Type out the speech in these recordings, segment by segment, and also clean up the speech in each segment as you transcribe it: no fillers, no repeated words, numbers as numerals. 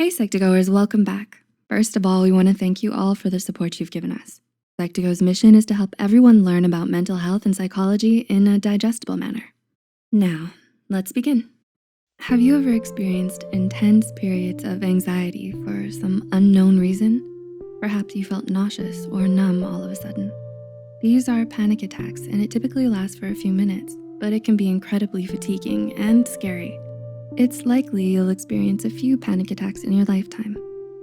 Hey Psych2Goers, welcome back. First of all, we wanna thank you all for the support you've given us. Psych2Go's mission is to help everyone learn about mental health and psychology in a digestible manner. Now, let's begin. Have you ever experienced intense periods of anxiety for some unknown reason? Perhaps you felt nauseous or numb all of a sudden. These are panic attacks, and it typically lasts for a few minutes, but it can be incredibly fatiguing and scary. It's likely you'll experience a few panic attacks in your lifetime.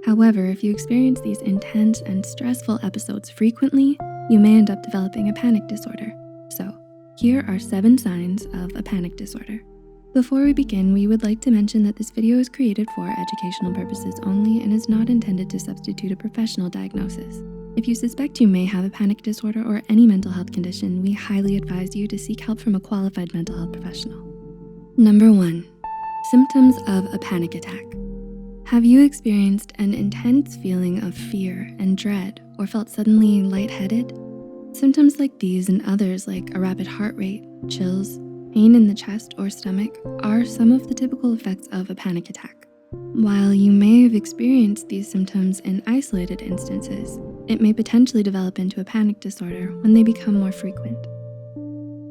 However, if you experience these intense and stressful episodes frequently, you may end up developing a panic disorder. So, here are 7 signs of a panic disorder. Before we begin, we would like to mention that this video is created for educational purposes only and is not intended to substitute a professional diagnosis. If you suspect you may have a panic disorder or any mental health condition, we highly advise you to seek help from a qualified mental health professional. Number 1, symptoms of a panic attack. Have you experienced an intense feeling of fear and dread or felt suddenly lightheaded? Symptoms like these and others like a rapid heart rate, chills, pain in the chest or stomach are some of the typical effects of a panic attack. While you may have experienced these symptoms in isolated instances, it may potentially develop into a panic disorder when they become more frequent.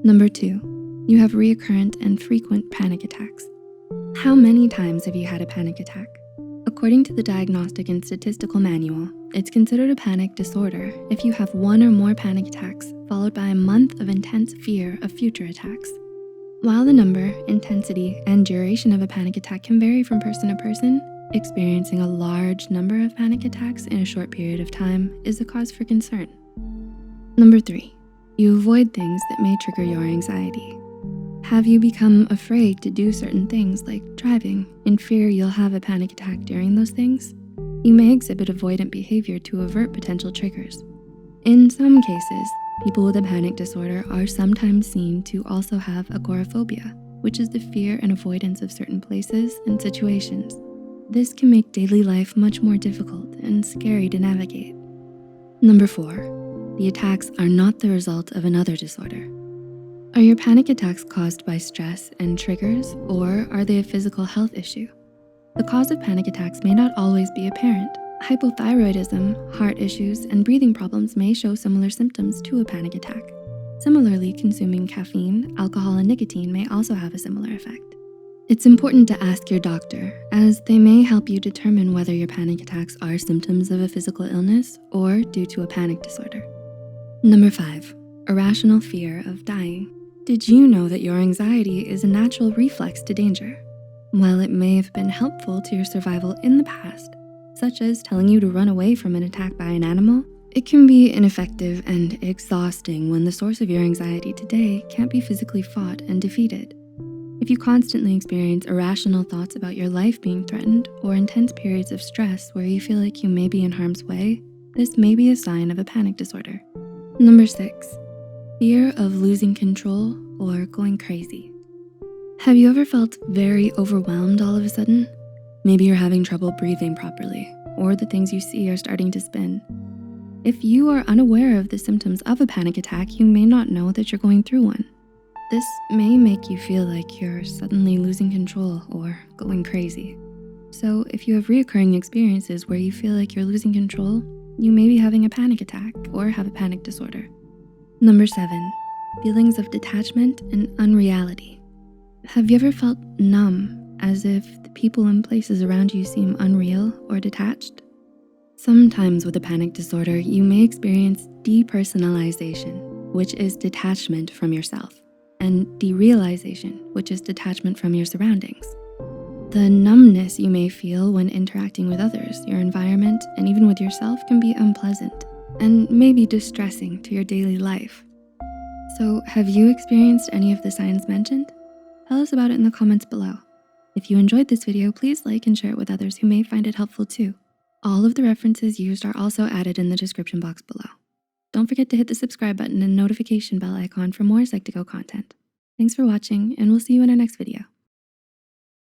Number 2, you have recurrent and frequent panic attacks. How many times have you had a panic attack? According to the Diagnostic and Statistical Manual, it's considered a panic disorder if you have 1 or more panic attacks followed by a month of intense fear of future attacks. While the number, intensity, and duration of a panic attack can vary from person to person, experiencing a large number of panic attacks in a short period of time is a cause for concern. Number 3, you avoid things that may trigger your anxiety. Have you become afraid to do certain things like driving in fear you'll have a panic attack during those things? You may exhibit avoidant behavior to avert potential triggers. In some cases, people with a panic disorder are sometimes seen to also have agoraphobia, which is the fear and avoidance of certain places and situations. This can make daily life much more difficult and scary to navigate. Number 4, the attacks are not the result of another disorder. Are your panic attacks caused by stress and triggers, or are they a physical health issue? The cause of panic attacks may not always be apparent. Hypothyroidism, heart issues, and breathing problems may show similar symptoms to a panic attack. Similarly, consuming caffeine, alcohol, and nicotine may also have a similar effect. It's important to ask your doctor, as they may help you determine whether your panic attacks are symptoms of a physical illness or due to a panic disorder. Number 5, irrational fear of dying. Did you know that your anxiety is a natural reflex to danger? While it may have been helpful to your survival in the past, such as telling you to run away from an attack by an animal, it can be ineffective and exhausting when the source of your anxiety today can't be physically fought and defeated. If you constantly experience irrational thoughts about your life being threatened or intense periods of stress where you feel like you may be in harm's way, this may be a sign of a panic disorder. Number 6, fear of losing control or going crazy. Have you ever felt very overwhelmed all of a sudden? Maybe you're having trouble breathing properly, or the things you see are starting to spin. If you are unaware of the symptoms of a panic attack, you may not know that you're going through one. This may make you feel like you're suddenly losing control or going crazy. So if you have reoccurring experiences where you feel like you're losing control, you may be having a panic attack or have a panic disorder. Number 7, feelings of detachment and unreality. Have you ever felt numb, as if the people and places around you seem unreal or detached? Sometimes with a panic disorder, you may experience depersonalization, which is detachment from yourself, and derealization, which is detachment from your surroundings. The numbness you may feel when interacting with others, your environment, and even with yourself can be unpleasant and may be distressing to your daily life. So have you experienced any of the signs mentioned? Tell us about it in the comments below. If you enjoyed this video, please like and share it with others who may find it helpful too. All of the references used are also added in the description box below. Don't forget to hit the subscribe button and notification bell icon for more Psych2Go content. Thanks for watching, and we'll see you in our next video.